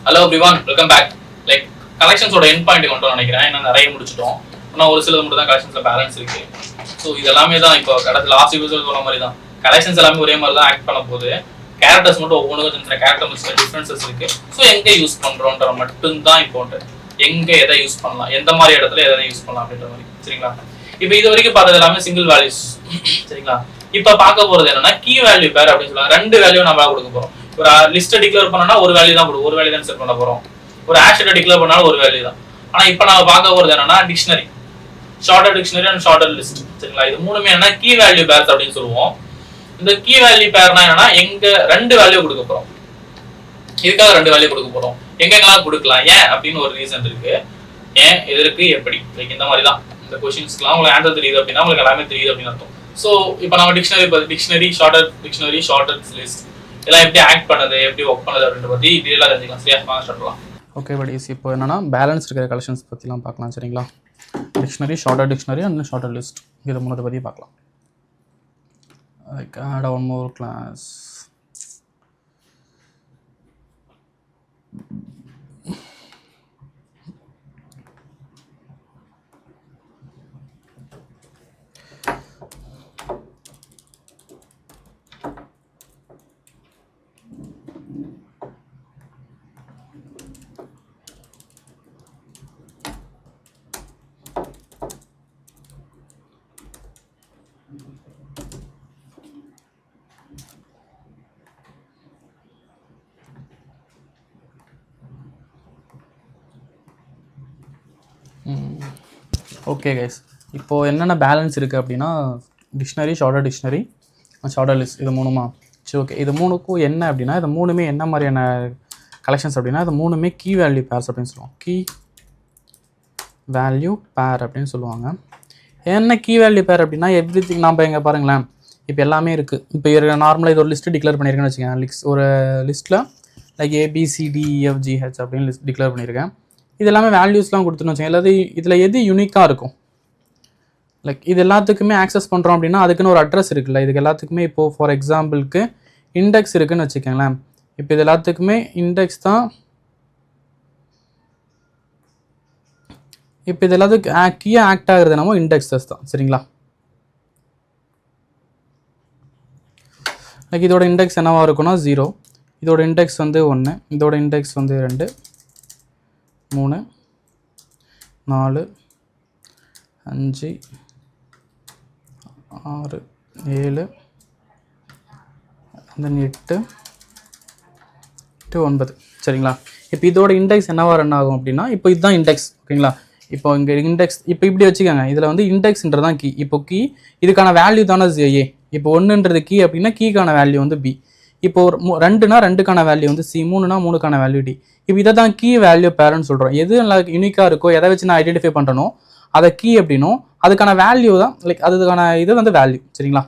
Hello everyone, welcome back. Like கலெக்ஷன்ஸோட end point கொண்டு நினைக்கிறேன். ஏன்னா நிறைய முடிச்சிட்டோம். ஆனால் ஒரு சிலது மட்டும் தான் கலெக்ஷன்ஸ்ல பேலன்ஸ் இருக்கு. ஸோ இது எல்லாமே தான் இப்போ கடந்த லாஸ்ட் எபிசோட் சொன்ன மாதிரி தான். கலெக்ஷன்ஸ் எல்லாமே ஒரே மாதிரி தான் ஆக்ட் பண்ண போகுது. கேரக்டர்ஸ் மட்டும் ஒவ்வொன்றுக்கும் சின்ன கேரக்டர் டிஃபரன்சஸ் இருக்கு. ஸோ எங்கே யூஸ் பண்றோன்ற மட்டும்தான் இம்பார்ட்டன்ட். எங்க எதை யூஸ் பண்ணலாம், எந்த மாதிரி இடத்துல எதை யூஸ் பண்ணலாம் அப்படின்ற மாதிரி. சரிங்களா? இப்போ இது வரைக்கும் பார்த்தது எல்லாமே சிங்கிள் வேல்யூஸ். சரிங்களா? இப்போ பார்க்க போறது என்னன்னா கீ வேல்யூ பேர் அப்படின்னு சொல்லுவாங்க. ரெண்டு வேல்யூ நம்ம கொடுக்க போறோம். ஒரு லிஸ்ட்டை டிக்ளேர் பண்ணோம்னா ஒரு வேல்யூ தான் கொடுக்கும், ஒரு வேல்யூ தான் செட் பண்ண போறோம். ஒரு ஆஷரை டிக்ளேர் பண்ணாலும் ஒரு வேல்யூ தான். ஆனா இப்போ நம்ம பார்க்க போறது என்னன்னா dictionary, shorter dictionary and shorter list. சரிங்களா? இது மூணுமே என்ன கீ வேல்யூ பேர்ஸ் அப்படின்னு சொல்லுவோம். இந்த கீ வேல்யூ பேர்னா என்னன்னா எங்க ரெண்டு வேல்யூ கொடுக்க போறோம். இதுக்காக ரெண்டு வேல்யூ கொடுக்க போறோம். எங்கெங்கெல்லாம் கொடுக்கலாம், ஏன் அப்படின்னு ஒரு ரீசன் இருக்கு. ஏன், எதற்கு, எப்படி, லைக் இந்த மாதிரி தான். இந்த கொஸ்டின்ஸ்க்குலாம் உங்களுக்கு ஆன்சர் தெரியுது அப்படின்னா உங்களுக்கு எல்லாமே தெரியுது அப்படின்னு அர்த்தம். ஸோ இப்போ நம்ம டிக்ஷனரி, ஷார்ட்டர் லிஸ்ட் எல்லாம் எப்படி ஆக்ட் பண்ணுது, எப்படி ஒர்க் பண்ணுது அப்படின்ற பற்றி டீட்டெயிலாக தெரிஞ்சுக்கலாம். சரியா? ஸ்டார்ட் பண்ணலாம். ஓகே படிஸ், இப்போ என்னன்னா பேலன்ஸ் இருக்கிற கலெக்ஷன்ஸ் பற்றிலாம் பார்க்கலாம். சரிங்களா? Dictionary, shorter and shorter list, இது மூணு பற்றி பார்க்கலாம். Like add one more class. Okay guys, இப்போது என்னென்ன பேலன்ஸ் இருக்குது அப்படின்னா டிக்ஷனரி, ஷார்ட்டர் லிஸ்ட், இது மூணுமா? சரி, ஓகே. இது மூணுக்கும் என்ன அப்படின்னா, இது மூணுமே என்ன மாதிரியான கலெக்ஷன்ஸ் அப்படின்னா, இது மூணுமே கீ வேல்யூ பேர்ஸ் அப்படின்னு சொல்லுவாங்க. கீ வேல்யூ பேர் அப்படின்னு சொல்லுவாங்க. என்ன கீ வேல்யூ பேர் அப்படின்னா எவ்ரிதிங். நம்ம இங்கே பாருங்களேன், இப்போ எல்லாமே இருக்குது. இப்போ நார்மலாக இது ஒரு லிஸ்ட்டு டிக்ளேர் பண்ணியிருக்கேன்னு வச்சுக்கோங்க. ஒரு லிஸ்ட்டில் லைக் ABCDEFGH அப்படின்னு லிஸ்ட் டிக்ளேர் பண்ணியிருக்கேன். இது எல்லாமே வேல்யூஸ்லாம் கொடுத்துன்னு வச்சுக்கோங்க. எல்லாத்தையும் இதில் எது யூனிக்காக இருக்கும், லைக் இது எல்லாத்துக்குமே ஆக்சஸ் பண்ணுறோம் அப்படின்னா அதுக்குன்னு ஒரு அட்ரஸ் இருக்குல்ல. இதுக்கு எல்லாத்துக்குமே இப்போது ஃபார் எக்ஸாம்பிளுக்கு இண்டெக்ஸ் இருக்குதுன்னு வச்சுக்கோங்களேன். இப்போ இது எல்லாத்துக்குமே இண்டெக்ஸ் தான். இப்போ இது எல்லாத்துக்கும் கீயாக ஆக்ட் ஆகுறது நம்ம இண்டெக்ஸஸ் தான். சரிங்களா? லைக் இதோட இண்டெக்ஸ் என்னவாக இருக்குன்னா 0, இதோட இண்டெக்ஸ் வந்து 1, இதோட இண்டெக்ஸ் வந்து 2, 3, 4, 5, 6, 7, 8, 9. சரிங்களா? இப்போ இதோட இண்டெக்ஸ் என்னவா ரன் ஆகும் அப்படின்னா, இப்போ இதுதான் இண்டெக்ஸ். ஓகேங்களா? இப்போ இங்கே இண்டெக்ஸ் இப்போ இப்படி வச்சுக்கோங்க. இதில் வந்து இண்டெக்ஸ்ன்றது தான் கீ. இப்போ கீ இதுக்கான வேல்யூ தானே A. இப்போ 1ன்றது கீ அப்படின்னா கீக்கான வேல்யூ வந்து B. இப்போ ஒரு 2னா 2க்கான வேல்யூ வந்து C, 3னா 3க்கான வேல்யூ D. இப்போ இதை தான் கீ வேல்யூ பேர்னு சொல்கிறோம். எது நல்லா யூனிக்காக இருக்கோ, எதை வச்சு நான் ஐடென்டிஃபை பண்ணுறனோ அதை கீ அப்படின்னும், அதுக்கான வேல்யூ தான் லைக் அதுக்கான இது வந்து வேல்யூ. சரிங்களா?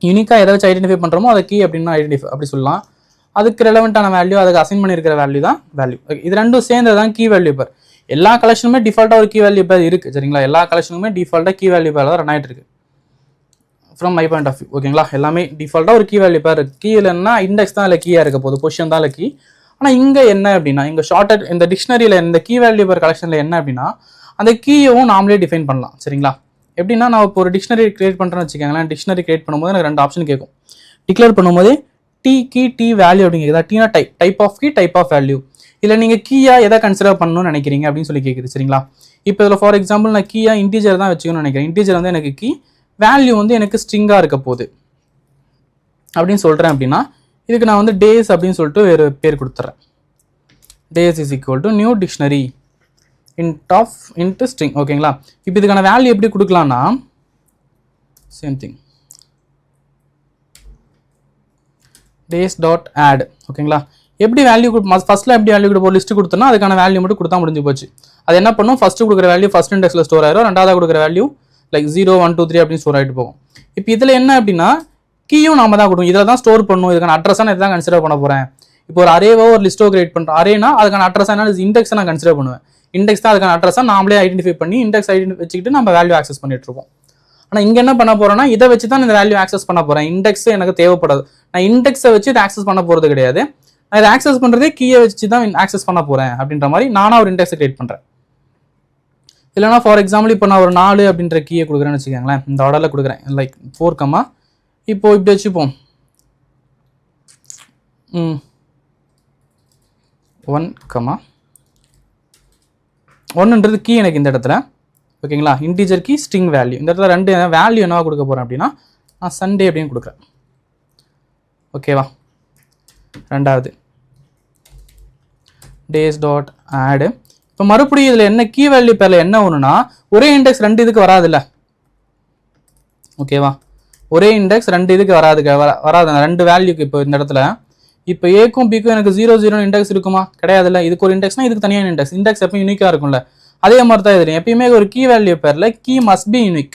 யூனிக்காக எதை வச்சு ஐடென்டிஃபை பண்ணுறோமோ அதை கீ அப்படின்னு ஐடென்டிஃபை அப்படி சொல்லலாம். அதுக்கு ரெலவெண்ட்டான வேல்யூ, அதுக்கு அசைன் பண்ணியிருக்கிற வேல்யூ தான் வேல்யூ. இது ரெண்டும் சேர்ந்தது தான் கீ வேல்யூ பேர். எல்லா கலெக்ஷனுமே டிஃபால்ட்டாக ஒரு கீ வேல்யூ பேர் இருக்குது. சரிங்களா? எல்லா கலெக்ஷனுமே டிஃபால்ட்டாக கீ வேல்யூ பேர் தான் ரன் ஆகிட்டு இருக்கு from my point of view. ஓகேங்களா? எல்லாமே டிஃபால்ட்டாக ஒரு கீ வேல்யூ பேர் இருக்குது. கீ இல்லைன்னா இண்டெக்ஸ் தான் இல்லை கீயாக இருக்க போகுது, பொசிஷன் தான் இல்லை கீ. ஆனால் இங்கே என்ன அப்படின்னா, இங்கே ஷார்ட்டர் இந்த டிக்ஷனரியில் இந்த கீ வேல்யூ பேர் கலெக்ஷனில் என்ன அப்படின்னா அந்த கீயவும் நாமளே டிஃபைன் பண்ணலாம். சரிங்களா? எப்படின்னா நான் இப்போ ஒரு டிக்ஷனரி கிரியேட் பண்ணுறேன்னு வச்சுக்கோங்களேன். டிக்ஷனரி கிரியேட் பண்ணும்போது எனக்கு 2 ஆப்ஷன் கேட்கும். டிக்ளேர் பண்ணும்போது டி வேல்யூ அப்படிங்கிறதா, டீனா type of key, type of value. இல்லை நீங்கள் கீயாக எதை கன்சிடர் பண்ணணும்னு நினைக்கிறீங்க அப்படின்னு சொல்லி கேட்குது. சரிங்களா? இப்போ இதில் ஃபார் எக்ஸாம்பிள் நான் கீயாக இன்டீஜர் தான் வச்சுக்கணும்னு நினைக்கிறேன். இன்டீஜர் வந்து எனக்கு கீ, வேல்யூ வந்து எனக்கு ஸ்ட்ரிங்காக இருக்க போகுது அப்படின்னு சொல்கிறேன். அப்படின்னா இதுக்கு நான் வந்து டேஸ் அப்படின்னு சொல்லிட்டு வேறு பேர் கொடுத்துட்றேன். Days is equal to new dictionary int string. ஓகேங்களா? இப்போ இதுக்கான வேல்யூ எப்படி கொடுக்கலாம்னா same thing, days dot add. ஓகேங்களா? எப்படி வேல்யூ ஃபர்ஸ்ட்ல எப்படி வேல்யூ கொடுப்போம், லிஸ்ட் கொடுத்தோம்னா அதுக்கான வேல்யூ மட்டும் கொடுத்தா முடிஞ்சு போச்சு. அது என்ன பண்ணும், ஃபர்ஸ்ட் கொடுக்குற வேல்யூ ஃபர்ஸ்ட் இண்டெக்ஸ்ல ஸ்டோர் ஆயிரும், ரெண்டாவது கொடுக்குற வேல்யூ லைக் 0, 1, 2, 3 அப்படின்னு ஸ்டோர் ஆகிட்டு போகும். இப்போ இதில் என்ன அப்படின்னா கீயும் நாம தான் கொடுக்கும். இதில் தான் ஸ்டோர் பண்ணணும். இதுக்கான அட்ரஸாக நான் இதான் கன்சிடர் பண்ண போகிறேன். இப்போ ஒரு அரேவோ ஒரு லிஸ்ட்டோ கிரியேட் பண்ணுறேன். அரேனா அதுக்கான அட்ரஸாக என்ன, இண்டெக்ஸை நான் கன்சிடர் பண்ணுவேன். இண்டெக்ஸ் தான் அதுக்கான அட்ரஸாக நாமளே ஐடென்டிஃபை பண்ணி இண்டெக்ஸ் வச்சுக்கிட்டு நம்ம வேல்யூ ஆக்சஸ் பண்ணிட்டு இருக்கோம். ஆனால் இங்கே என்ன பண்ண போகிறோம்னா இதை வச்சு தான் இந்த வேல்யூ ஆக்சஸ் பண்ண போகிறேன். இண்டெக்ஸ் எனக்கு தேவைப்படாது. நான் இண்டெக்ஸை வச்சு இதை ஆக்சஸ் பண்ண போகிறது கிடையாது. நான் இதை ஆக்சஸ் பண்ணுறதே கீயை வச்சு தான் ஆக்சஸ் பண்ண போகிறேன் அப்படின்ற மாதிரி நானாக ஒரு இண்டெக்ஸை கிரியேட் பண்ணுறேன். இல்லைனா ஃபார் எக்ஸாம்பிள் இப்போ நான் ஒரு 4 அப்படின்ற கீயை கொடுக்குறேன்னு வச்சுக்கோங்களேன், இந்த ஆர்டரில் கொடுக்குறேன், லைக் 4, இப்போ இப்படி வச்சுப்போம் 1,1ன்றது கீ எனக்கு இந்த இடத்துல, ஓகேங்களா, இன்டீஜர் கீ ஸ்ட்ரிங் வேல்யூ. இந்த இடத்துல 2 வேல்யூ என்னவா கொடுக்க போகிறேன் அப்படின்னா நான் சண்டே அப்படின்னு கொடுக்குறேன். ஓகேவா, ரெண்டாவது டேஸ் டாட் ஆடு. இப்போ மறுபடியும் இதில் என்ன கீ வேல்யூ பேரில் என்ன ஒன்றுனா ஒரே இண்டெக்ஸ் 2 இதுக்கு வராதுல்ல, ஓகேவா, ஒரே இண்டெக்ஸ் 2 இதுக்கு வராது, அந்த 2 வேல்யூக்கு. இப்போ இந்த இடத்துல இப்போ ஏக்கும் பிக்கும் எனக்கு 0 0 இண்டெக்ஸ் இருக்குமா? கிடையாதுல்ல. இதுக்கு ஒரு இண்டெக்ஸ்னா இதுக்கு தனியான இண்டெக்ஸ். இண்டெக்ஸ் எப்போ யூனிக்காக இருக்கும்ல, அதே மாதிரி தான் இது. எப்பயுமே ஒரு கீ வேல்யூ பேரில் key must be unique,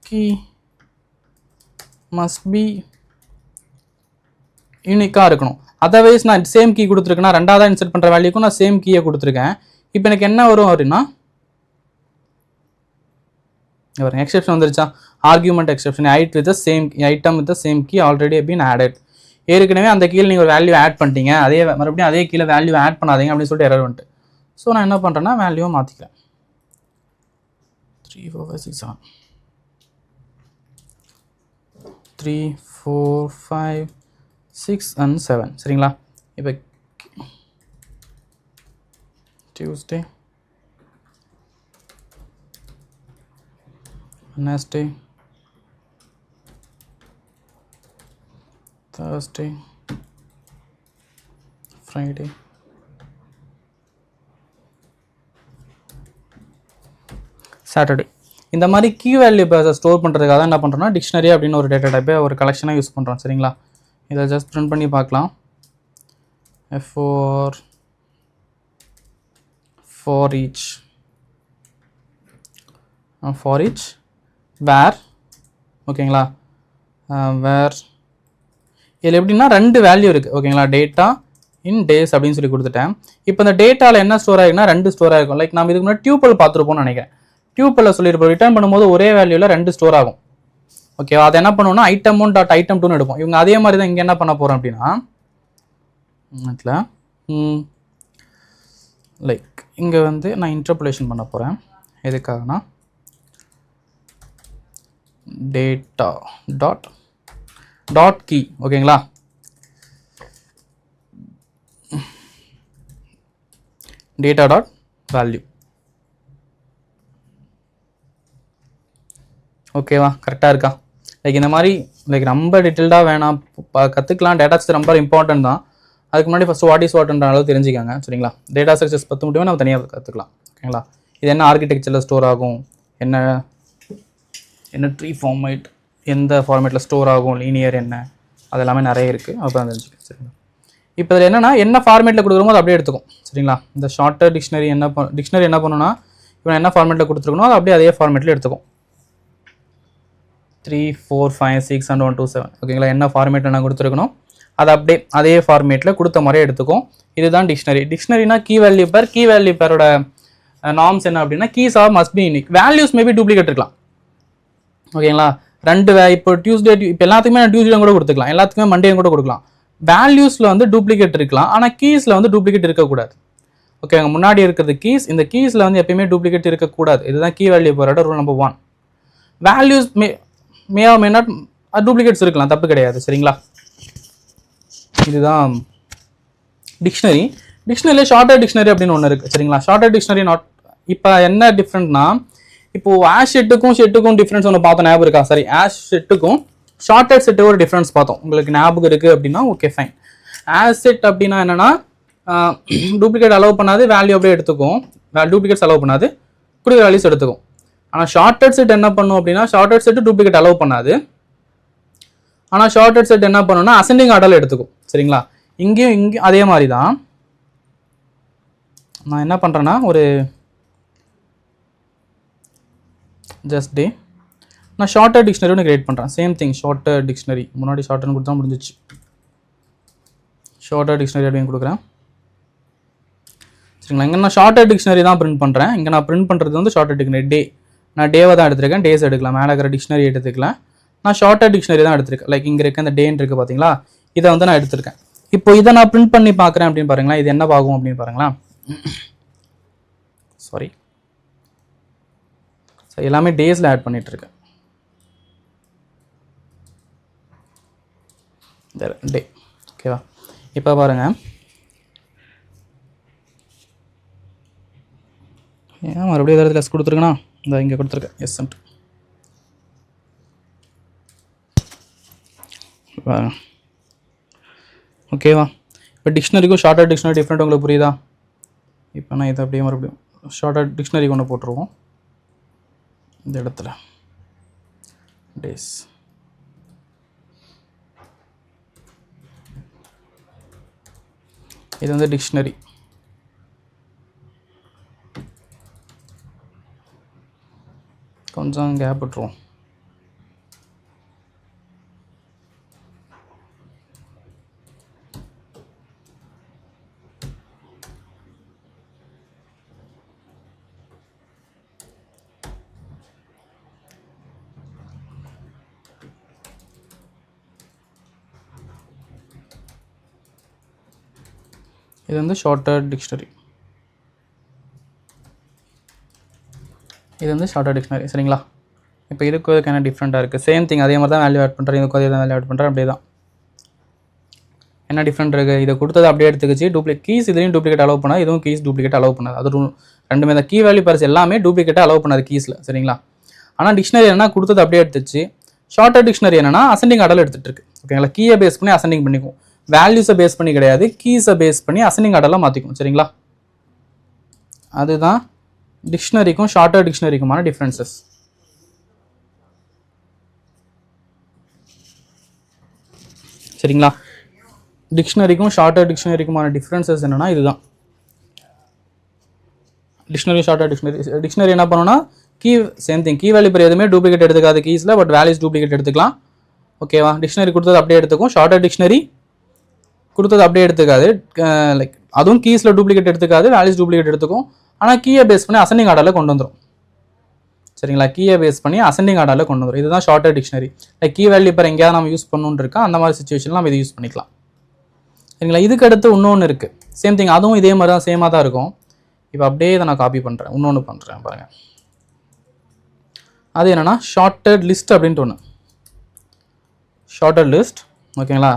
key must be யூனிக்காக இருக்கணும். அதர்வைஸ் நான் சேம் கீ கொடுத்துருக்கேன்னா ரெண்டாவதாக இன்சர்ட் பண்ணுற வேல்யூக்கும் நான் சேம் கீயை கொடுத்துருக்கேன். இப்போ எனக்கு என்ன வரும் அப்படின்னா எக்ஸெப்ஷன் வந்துருச்சா, argument exception, item with same item with same key already been added. ஏற்கனவே அந்த கீழே நீங்கள் ஒரு வேல்யூ ஆட் பண்ணிட்டீங்க, அதே மறுபடியும் அதே கீழே வேல்யூ ஆட் பண்ணாதீங்க அப்படின்னு சொல்லிட்டு எரர் வந்துட்டு. ஸோ நான் என்ன பண்ணுறேன்னா வேல்யூவை மாற்றிக்கிறேன். 3 4 5 6 7 3 4 5 6 and 7 சரிங்களா. இப்போ Tuesday, Wednesday, Thursday, Friday, Saturday. இந்த மாதிரி கீ வேல்யூ பேஸை ஸ்டோர் பண்ணுறதுக்காக தான் என்ன பண்ணுறோம்னா டிக்ஷனரி அப்படின்னு ஒரு டேட்டா டைப்பை ஒரு கலெக்ஷனாக யூஸ் பண்ணுறோம் சரிங்களா. இதை ஜஸ்ட் பிரிண்ட் பண்ணி பார்க்கலாம். for each where, ஓகேங்களா, where இதில் எப்படின்னா 2 வேல்யூ இருக்குது, ஓகேங்களா, டேட்டா இன் டேஸ் அப்படின்னு சொல்லி கொடுத்துட்டேன். இப்போ இந்த டேட்டாவில் என்ன ஸ்டோர் ஆகிருக்குன்னா 2 ஸ்டோர் ஆகிருக்கும். லைக் நம்ம இதுக்கு முன்னாடி டியூப்பிள் பார்த்துருப்போம்னு நினைக்கிறேன். டியூப்பிளில் சொல்லியிருப்போம் ரிட்டர்ன் பண்ணும்போது ஒரே வேல்யூவில் 2 ஸ்டோர் ஆகும், ஓகேவா. அதை என்ன பண்ணுவோம்னா item 1 டாட் item 2ன்னு எடுப்போம். இவங்க அதே மாதிரி தான் இங்கே என்ன பண்ண போகிறோம் அப்படின்னா லைக் இங்கே வந்து நான் இன்டர்போலேஷன் பண்ண போகிறேன். எதுக்காகனா டேட்டா டாட் கீ, ஓகேங்களா, டேட்டா டாட் வேல்யூ, ஓகேவா, கரெக்டாக இருக்கா. லைக் இந்த மாதிரி லைக் ரொம்ப டீட்டெயில்டாக வேணாம், கற்றுக்கலாம். டேட்டா ஸ்ட்ரக்சர் ரொம்ப இம்பார்ட்டன்ட் தான். அதுக்கு முன்னாடி ஃபஸ்ட் வாட் இஸ் வாட்ன்ற அளவு தெரிஞ்சுக்காங்க சரிங்களா. டேட்டா ஸ்ட்ரக்சர்ஸ் பற்றி மட்டுமே நம்ம தனியாக கற்றுக்கலாம், ஓகேங்களா. இது என்ன ஆர்கிடெக்சரில் ஸ்டோர் ஆகும், என்ன ட்ரீ ஃபார்மேட், எந்த ஃபார்மேட்டில் ஸ்டோர் ஆகும், லீனியர் என்ன, அது எல்லாமே நிறைய இருக்குது. அப்போ தான் தெரிஞ்சுக்கேன் சரிங்களா. இப்போ இதில் என்னென்னா என்ன ஃபார்மேட்டில் கொடுக்குறோமோ அது அப்படியே எடுத்துக்கும் சரிங்களா. இந்த ஷார்ட்டர் டிக்ஷனரி என்ன பண்ணுன்னா இப்போ என்ன ஃபார்மேட்டில் கொடுத்துருக்கணும் அது அப்படியே அதே ஃபார்மேட்டில் எடுத்துக்கும். 3 4 5 6 and 1 2 7, ஓகேங்களா. என்ன ஃபார்மேட்டில் நான் கொடுத்துருக்கணும் அது அப்படியே அதே ஃபார்மேட்டில் கொடுத்த மாதிரியே எடுத்துக்கும். இதுதான் டிக்ஷனரி. டிக்ஷனரினா கீ வேல்யூ பேரோட நார்ம்ஸ் என்ன அப்படின்னா keys are must be unique, values maybe duplicate இருக்கலாம், ஓகேங்களா. இப்போ டியூஸ்டே, இப்போ எல்லாத்துக்குமே நான் டியூஸ்டே கூட கொடுத்துக்கலாம், எல்லாத்துக்குமே மண்டே கூட கொடுக்கலாம். வேல்யூஸில் வந்து டூப்ளிகேட் இருக்கலாம், ஆனால் கீஸில் வந்து டூப்ளிகேட் இருக்கக்கூடாது, ஓகே. அங்கே முன்னாடி இருக்கிறது கீஸ், இந்த கீஸில் வந்து எப்பயுமே டூப்ளிகேட் இருக்கக்கூடாது. இதுதான் கீ வேல்யூ பேரோட rule number 1. Values may not duplicates இருக்கலாம், தப்பு கிடையாது சரிங்களா. இதுதான் டிக்ஷனரி. டிக்ஷனரியில் ஷார்ட்டர் டிக்ஷனரி அப்படின்னு ஒன்று இருக்குது சரிங்களா. ஷார்ட்டர் டிக்ஷனரி இப்போ என்ன டிஃப்ரெண்ட்னா இப்போ ஆஷ் ஷெட்டுக்கும் டிஃப்ரென்ஸ் ஒன்று பார்த்தோம், ஞாபகம் இருக்கா? சரி, ஆஷ் ஷெட்டுக்கும் ஷார்ட்டர் செட்டுக்கும் ஒரு டிஃப்ரென்ஸ் பார்த்தோம், உங்களுக்கு ஞாபகம் இருக்குது அப்படின்னா ஓகே ஃபைன். ஆஷ் செட் அப்படின்னா என்னென்னா டூப்ளிகேட் அலோவ் பண்ணாது, வேல்யூ அப்படியே எடுத்துக்கும், டூப்ளிகேட்ஸ் அலோவ் பண்ணாது, கொடுக்குற வேல்யூஸ் எடுத்துக்கும். ஆனால் ஷார்ட்டர் செட் என்ன பண்ணும் அப்படின்னா ஷார்ட்டர் செட்டு டூப்ளிகேட் அலோவ் பண்ணாது, ஆனால் ஷார்ட்டர் செட் என்ன பண்ணுன்னா அசெண்டிங் ஆர்டரில் எடுத்துக்கும் சரிங்களா. இங்கேயும் அதே மாதிரி தான். நான் என்ன பண்ணுறேன்னா ஒரு நான் ஷார்ட்டர் டிக்ஷனரி ஒன்று கிரியேட் பண்ணுறேன். Same thing, shorter dictionary. முன்னாடி ஷார்ட்டர்னு கொடுத்தா முடிஞ்சிச்சு. ஷார்ட்டர் டிக்ஷனரி அப்படின்னு கொடுக்குறேன் சரிங்களா. இங்கே நான் ஷார்ட்டர் டிக்ஷனரி தான் பிரிண்ட் பண்ணுறேன். இங்கே நான் பிரிண்ட் பண்ணுறது வந்து ஷார்ட்டர் டிக்ஷனரி. நான் டேவை தான் எடுத்துருக்கேன், டேஸ் எடுக்கலாம், மேலே இருக்கிற டிக்ஷனரி எடுத்துக்கலாம். நான் ஷார்ட்டர் டிக்ஷனரி தான் எடுத்திருக்கேன். லைக் இங்கே இருக்க இந்த டேன்னு இருக்குது பார்த்தீங்களா, இதை வந்து நான் எடுத்திருக்கேன். இப்போ இதை நான் பிரிண்ட் பண்ணி பார்க்குறேன் அப்படின்னு பாருங்களேன். இது என்ன ஆகும் அப்படின்னு பாருங்களேன். சாரி, எல்லாமே டேஸில் ஆட் பண்ணிட்டு இருக்கேன். டே ஓகேவா. இப்போ பாருங்க, ஏன் மறுபடியும் ஏதாவது லெஸ் கொடுத்துருக்கேன்னா இந்த இங்கே கொடுத்துருக்கேன் எஸ்என்ட். ஓகேவா. இப்போ டிக்ஷனரிக்கும் ஷார்ட்டர் டிக்ஷனரி டிஃப்ரெண்ட் உங்களுக்கு புரியுதா? இப்போ நான் இதை அப்படியே மறுபடியும் ஷார்ட்டர் டிக்ஷனரி கொண்டு போட்டுருவோம். இந்த இடத்துல டேஸ், இது வந்து டிக்ஷனரி. கொஞ்சம் கேப் விட்டுருவோம். இது வந்து ஷார்ட்டர் டிக்ஷனரி, இது வந்து ஷார்ட்டர் டிக்ஷனரி. சரிங்களா. இப்போ இதுக்கு என்ன டிஃப்ரெண்ட்டாக இருக்குது? சேம் திங், அதே மாதிரி தான் வேல்யூ ஆட் பண்ணுறேன். இதுக்கு அதே தான் வேல்யூ ஆட் பண்ணுறேன். அப்படியே தான். என்ன டிஃப்ரெண்ட் இருக்குது? இதை கொடுத்தது அப்படியே எடுத்துக்கிச்சு. டூப்ளிகேட் கீஸ் இதுலேயும் டூப்ளிகேட் அலோவ் பண்ணாது, இதுவும் கீஸ் டூப்ளிகேட் அலோவ் பண்ணாது. அது ரெண்டுமே தான். கீ வேல்யூ பர்ஸ் எல்லாமே டூப்ளிகேட்டாக அலோவ் பண்ணாது கீஸில். சரிங்களா. ஆனால் டிக்ஷனரி என்னன்னா கொடுத்தது அப்படியே எடுத்துச்சு. ஷார்ட்டர் டிக்ஷனரி என்னன்னா அசெண்டிங் ஆர்டரில் எடுத்துகிட்டு இருக்கு. ஓகேங்களா. கீயை பேஸ் பண்ணி அசெண்டிங் பண்ணிக்கும், வேல்யூஸை பேஸ் பண்ணி கிடையாது, கீஸை பேஸ் பண்ணி அசெண்டிங் ஆர்டரில் மாற்றிக்கும். சரிங்களா. அதுதான் டிக்ஷனரிக்கும் ஷார்ட்டர் டிக்ஷனரிக்குமான டிஃப்ரென்சஸ். சரிங்களா. டிக்ஷனரிக்கும் ஷார்ட்டர் டிக்ஷனரிக்குமான டிஃப்ரென்சஸ் என்னன்னா இதுதான். டிக்ஷனரி ஷார்ட்டர் டிக்ஷனரி என்ன பண்ணணும்னா key same thing, key value பெரிய எதுவுமே டூப்ளிகேட் எடுத்துக்காது கீஸில், பட் வேல்யூஸ் டூப்ளிகேட் எடுத்துக்கலாம். ஓகேவா. டிக்ஷனரி கொடுத்தது அப்படியே எடுத்துக்கும், ஷார்ட்டர் டிக்ஷனரி கொடுத்தது அப்படியே எடுத்துக்காது. லைக் அதுவும் கீஸில் டூப்ளிகேட் எடுத்துக்காது, வேல்யூஸ் டூப்ளிகேட் எடுத்துக்கும். ஆனால் கீயை பேஸ் பண்ணி அசெண்டிங் ஆர்டரில் கொண்டு வந்துடும். சரிங்களா. கீயை பேஸ் பண்ணி அசெண்டிங் ஆர்டரில் கொண்டு வந்துடும். இதுதான் shorter dictionary. Like key value இப்போ எங்கேயாவது நம்ம யூஸ் பண்ணணுன்னு இருக்கா, அந்த மாதிரி சுச்சுவேஷனில் நம்ம இதை யூஸ் பண்ணிக்கலாம். சரிங்களா. இதுக்கு அடுத்து இன்னொன்று இருக்குது. சேம் திங், அதுவும் இதே மாதிரி தான், சேமாக தான் இருக்கும். இப்போ அப்படியே இதை நான் காப்பி பண்ணுறேன், இன்னொன்று பண்ணுறேன் பாருங்கள். அது என்னென்னா ஷார்ட்டட் லிஸ்ட் அப்படின்ட்டு ஒன்று. Sorted list. ஓகேங்களா.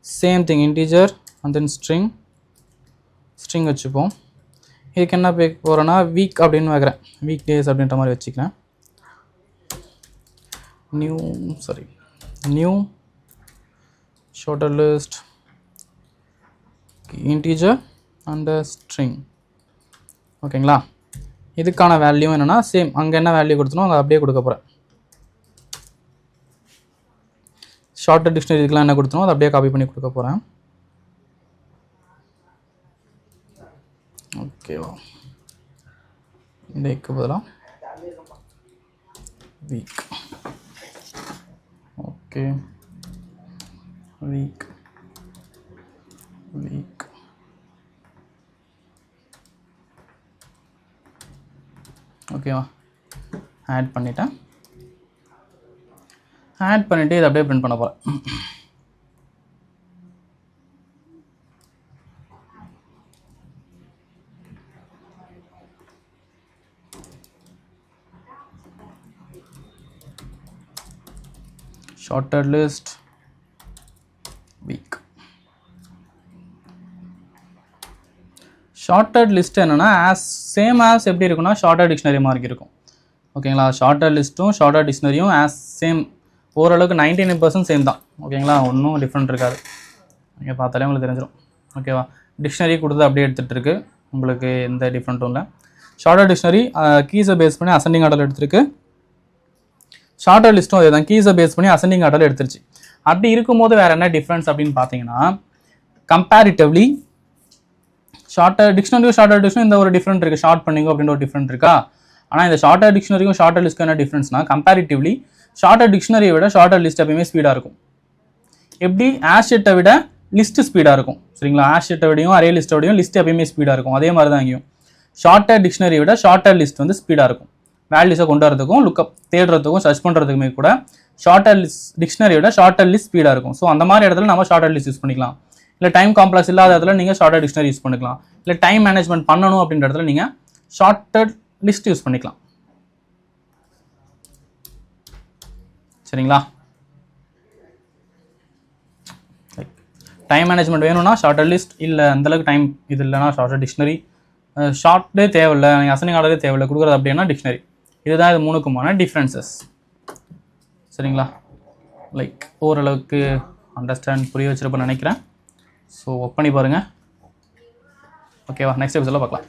Same thing, integer and then string வச்சுப்போம். இதுக்கு என்ன போகிறேன்னா வீக் அப்படின்னு வைக்கிறேன், வீக் டேஸ் அப்படின்ற மாதிரி வச்சுக்கிறேன். New shorted list integer and string. ஓகேங்களா. இதுக்கான வேல்யூ என்னென்னா சேம், அங்கே என்ன வேல்யூ கொடுத்தனோ அங்கே அப்படியே கொடுக்க போகிறேன். ஷார்ட்டட் டிக்ஷனரி இதுக்கெலாம் என்ன கொடுத்தனோ அதை அப்படியே காப்பி பண்ணி கொடுக்க போகிறேன். ஓகேவா. டேக்கு பதிலாக வீக். Okay, week. ஓகேவா. ஆட் பண்ணிவிட்டு இதை அப்படியே பிரிண்ட் பண்ண போகிறேன். Shorted list week. Shorted list என்னென்னா சேம் ஆஸ் எப்படி இருக்குன்னா ஷார்ட்டட் டிக்ஷனரி மாதிரி இருக்கும். ஓகேங்களா. ஷார்ட்டட் லிஸ்ட்டும் ஷார்ட்டட் டிக்ஷனரியும் சேம், ஓரளவுக்கு 99% சேம் தான். ஓகேங்களா. ஒன்றும் டிஃப்ரெண்ட் இருக்காது, நீங்கள் பார்த்தாலே உங்களுக்கு தெரிஞ்சிடும். ஓகேவா. டிக்ஷனரி கொடுத்து அப்படியே எடுத்துகிட்டு இருக்கு, உங்களுக்கு எந்த டிஃப்ரெண்ட்டும் இல்லை. ஷார்ட்டட் டிக்ஷனரி கீஸை பேஸ் பண்ணி அசெண்டிங் ஆர்டரில் எடுத்துருக்கு. ஷார்ட்டட் லிஸ்ட்டும் அதே தான், கீஸை பேஸ் பண்ணி அசெண்டிங் ஆர்டரில் எடுத்துருச்சு. அப்படி இருக்கும்போது வேறு என்ன டிஃப்ரென்ஸ் அப்படின்னு பார்த்தீங்கன்னா கம்பேரிட்டிவ்லி ஷார்ட்டர் டிக்ஷனரியும் ஷார்ட்டர் டிக்ஷனரி இந்த ஒரு டிஃப்ரெண்ட் இருக்குது, ஷார்ட் பண்ணிங்கோ அப்படின்ற ஒரு டிஃப்ரெண்ட் இருக்கா. ஆனால் இந்த ஷார்ட்டர் டிக்ஷனரியும் ஷார்ட்டர் லிஸ்ட்க்கும் என்ன டிஃப்ரென்ஸ்னா கம்பேரிட்டிவ்லி ஷார்ட்டர் டிக்ஷனரியை விட ஷார்ட்டர் லிஸ்ட் எப்பயுமே ஸ்பீடாக இருக்கும். எப்படி ஆஷெட்டை விட லிஸ்ட் ஸ்பீடாக இருக்கும். சரிங்களா. ஆஷெட்டை விடையும் அரே லிஸ்ட்டை விடையும் லிஸ்ட் எப்பயுமே ஸ்பீடாக இருக்கும். அதே மாதிரி தான் இங்கேயும் ஷார்ட்டர் டிக்ஷனரியை விட ஷார்ட்டர் லிஸ்ட் வந்து ஸ்பீடாக இருக்கும். வேல்யூஸை கொண்டு வரதுக்கும் லுக்கப் தேடுறதுக்கும் சர்ச் பண்ணுறதுக்குமே கூட ஷார்ட்டர் லிஸ்ட் டிக்ஷனரியை விட ஷார்ட்டர் லிஸ்ட் ஸ்பீடாக இருக்கும். ஸோ அந்த மாதிரி இடத்துல நம்ம ஷார்ட்டர் லிஸ்ட் யூஸ் பண்ணிக்கலாம். இல்லை டைம் காம்ப்ளெக்ஸ் இல்லாத இடத்துல நீங்கள் ஷார்ட்டட் டிக்ஷனரி யூஸ் பண்ணிக்கலாம். இல்லை டைம் மேனேஜ்மெண்ட் பண்ணணும் அப்படின்ற இடத்துல நீங்கள் ஷார்ட்டட் லிஸ்ட் யூஸ் பண்ணிக்கலாம். சரிங்களா? டைம் மேனேஜ்மெண்ட் வேணும்னா ஷார்ட்டட் லிஸ்ட், இல்லை அந்தளவுக்கு டைம் இது இல்லைனா ஷார்ட்டட் டிக்ஷனரி. ஷார்ட்டே தேவையில்லை, நீங்கள் அசைனிங் ஆர்டரே தேவையில்லை கொடுக்குறது அப்படின்னா டிக்ஷனரி. இதுதான் இது மூணுக்குமான டிஃப்ரென்சஸ். சரிங்களா? லைக் ஓரளவுக்கு அண்டர்ஸ்டாண்ட் புரிய வச்சிருப்பேன்னு நினைக்கிறேன். ஸோ ஒர்க் பண்ணி பாருங்கள். ஓகேவா? நெக்ஸ்ட் எபிசோடில் பார்க்கலாம்.